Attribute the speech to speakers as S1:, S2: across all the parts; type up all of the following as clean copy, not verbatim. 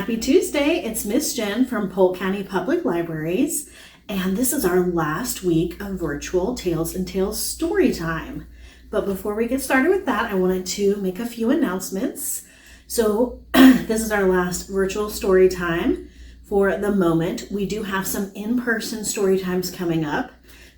S1: Happy Tuesday, it's Miss Jen from Polk County Public Libraries, and this is our last week of Virtual Tales and Tales Storytime. But before we get started with that, I wanted to make a few announcements. So this is our last Virtual Storytime for the moment. We do have some in-person story times coming up.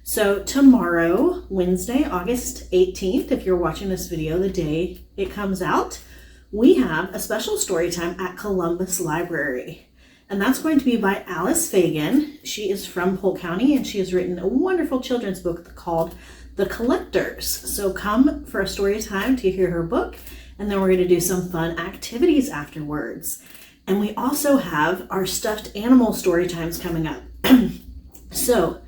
S1: So tomorrow, Wednesday, August 18th, if you're watching this video the day it comes out, we have a special story time at Columbus Library. And that's going to be by Alice Fagan. She is from Polk County and she has written a wonderful children's book called The Collectors. So come for a story time to hear her book, and then we're going to do some fun activities afterwards. And we also have our stuffed animal story times coming up. So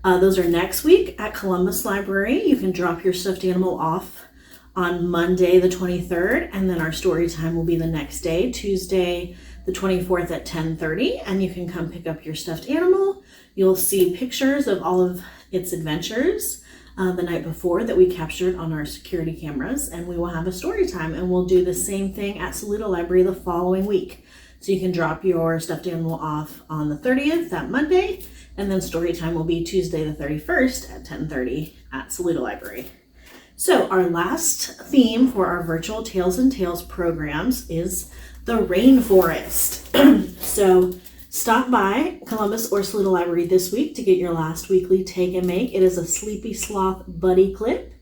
S1: those are next week at Columbus Library. You can drop your stuffed animal off on Monday the 23rd, and then our story time will be the next day, Tuesday the 24th at 10:30, and you can come pick up your stuffed animal. You'll see pictures of all of its adventures the night before that we captured on our security cameras, and we will have a story time, and we'll do the same thing at Saluda Library the following week. So you can drop your stuffed animal off on the 30th, that Monday, and then story time will be Tuesday the 31st at 10:30 at Saluda Library. So our last theme for our Virtual Tales and Tales programs is the Rainforest. So stop by Columbus or Saluda Library this week to get your last weekly take and make. It is a Sleepy Sloth buddy clip.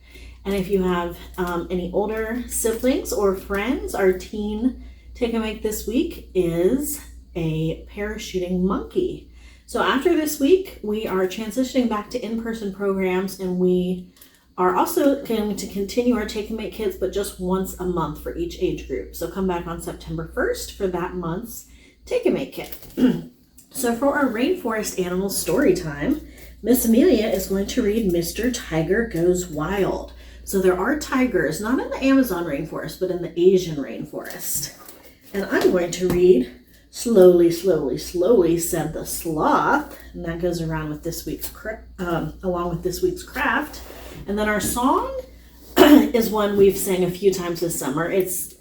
S1: And if you have any older siblings or friends, our teen take and make this week is a parachuting monkey. So after this week, we are transitioning back to in-person programs, and we are also going to continue our take and make kits, but just once a month for each age group. So come back on September 1st for that month's take and make kit. So for our Rainforest Animal Story Time, Miss Amelia is going to read Mr. Tiger Goes Wild. So there are tigers, not in the Amazon rainforest, but in the Asian rainforest. And I'm going to read Slowly, Slowly, Slowly, Said the Sloth. And that goes around with this week's along with this week's craft. And then our song is one we've sang a few times this summer. It's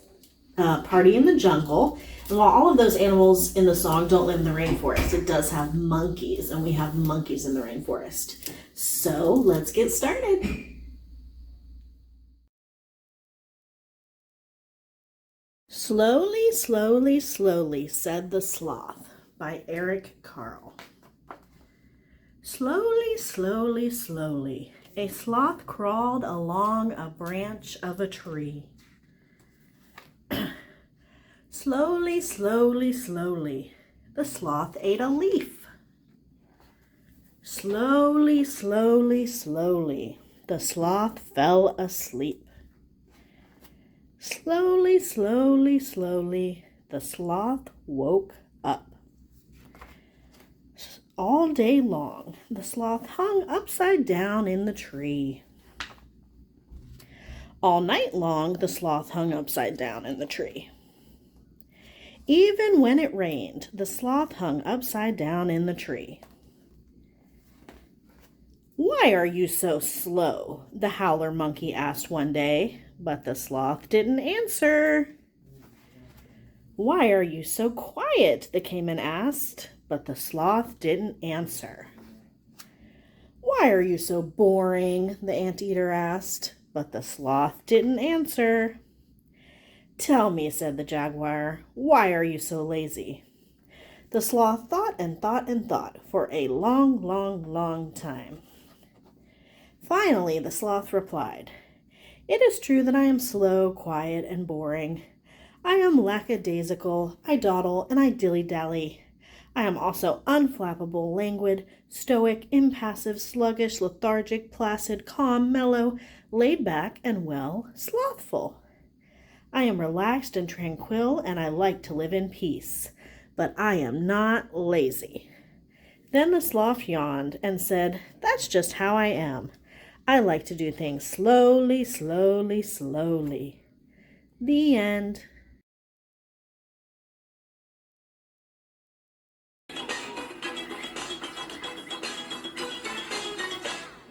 S1: Party in the Jungle. And while all of those animals in the song don't live in the rainforest, it does have monkeys, and we have monkeys in the rainforest. So let's get started. Slowly, Slowly, Slowly, Said the Sloth by Eric Carle. Slowly, slowly, slowly, a sloth crawled along a branch of a tree. Slowly, slowly, slowly, the sloth ate a leaf. Slowly, slowly, slowly, the sloth fell asleep. Slowly, slowly, slowly, the sloth woke up. All day long, the sloth hung upside down in the tree. All night long, the sloth hung upside down in the tree. Even when it rained, the sloth hung upside down in the tree. "Why are you so slow?" the howler monkey asked one day, but the sloth didn't answer. "Why are you so quiet?" the caiman asked, but the sloth didn't answer. "Why are you so boring?" the anteater asked, but the sloth didn't answer. "Tell me," said the jaguar, "why are you so lazy?" The sloth thought and thought and thought for a long, long, long time. Finally, the sloth replied, "It is true that I am slow, quiet, and boring. I am lackadaisical, I dawdle, and I dilly-dally. I am also unflappable, languid, stoic, impassive, sluggish, lethargic, placid, calm, mellow, laid back, and, well, slothful. I am relaxed and tranquil, and I like to live in peace, but I am not lazy." Then the sloth yawned and said, "That's just how I am. I like to do things slowly, slowly, slowly." The end.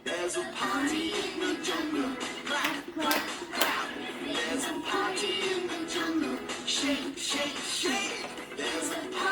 S2: There's a party in the jungle, clap, clap, clap. There's a party in the jungle, shake, shake, shake. There's a party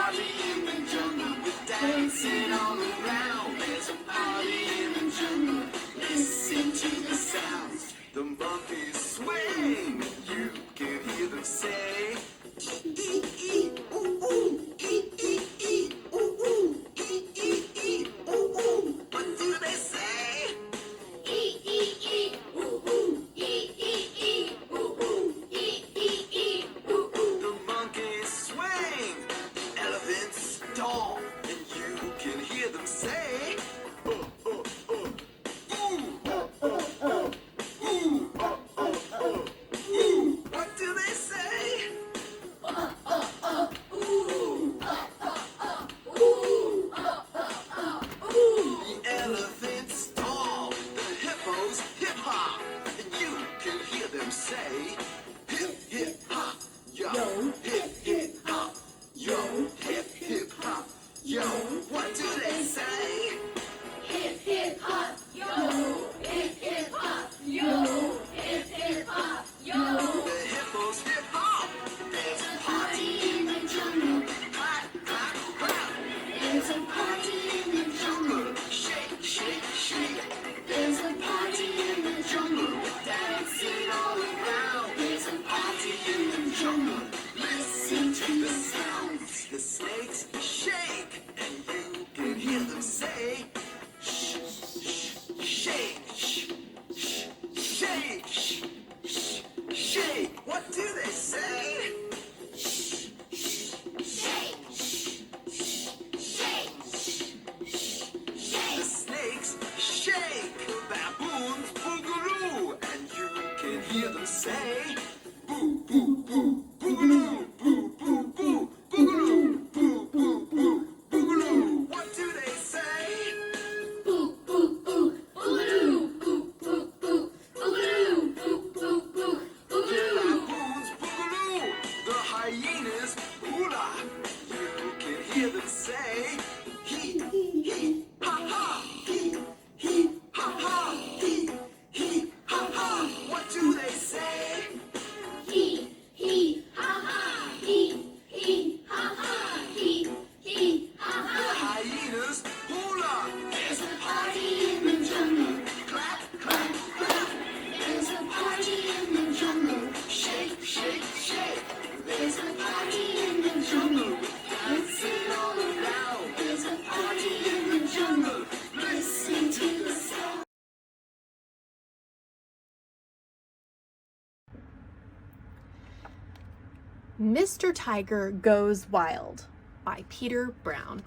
S3: Mr. Tiger Goes Wild by Peter Brown.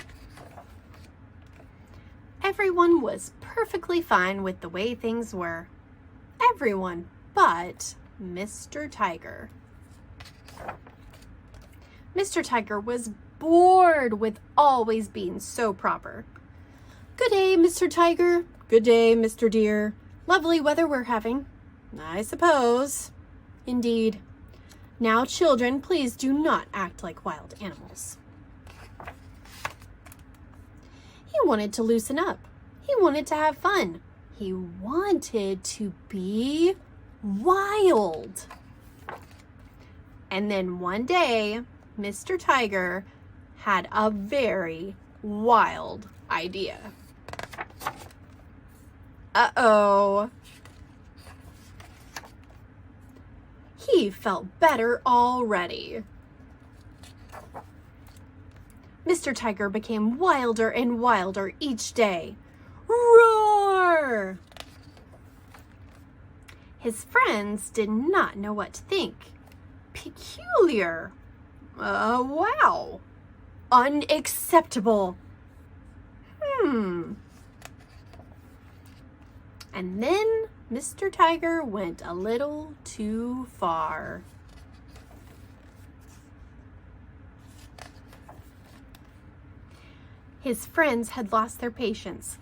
S3: Everyone was perfectly fine with the way things were. Everyone but Mr. Tiger. Mr. Tiger was bored with always being so proper. Good day, Mr. Tiger. Good day, Mr. Deer. Lovely weather we're having, I suppose. Indeed. Now, children, please do not act like wild animals. He wanted to loosen up. He wanted to have fun. He wanted to be wild. And then one day, Mr. Tiger had a very wild idea. Uh-oh. He felt better already. Mr. Tiger became wilder and wilder each day. Roar! His friends did not know what to think. Peculiar. Wow. Unacceptable. And then Mr. Tiger went a little too far. His friends had lost their patience.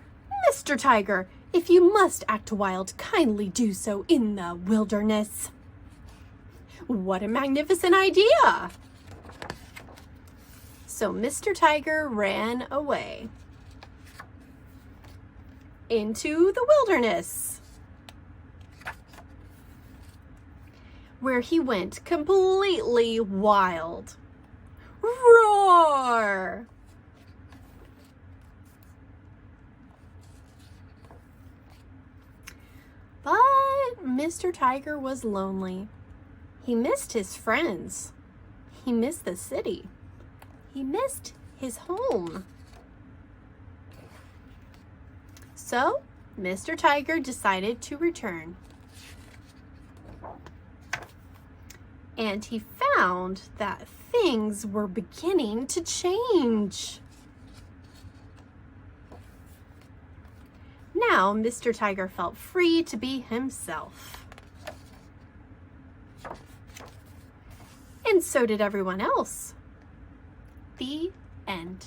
S3: Mr. Tiger, if you must act wild, kindly do so in the wilderness. What a magnificent idea! So Mr. Tiger ran away into the wilderness, where he went completely wild. Roar! But Mr. Tiger was lonely. He missed his friends. He missed the city. He missed his home. So, Mr. Tiger decided to return. And he found that things were beginning to change. Now, Mr. Tiger felt free to be himself. And so did everyone else. The end.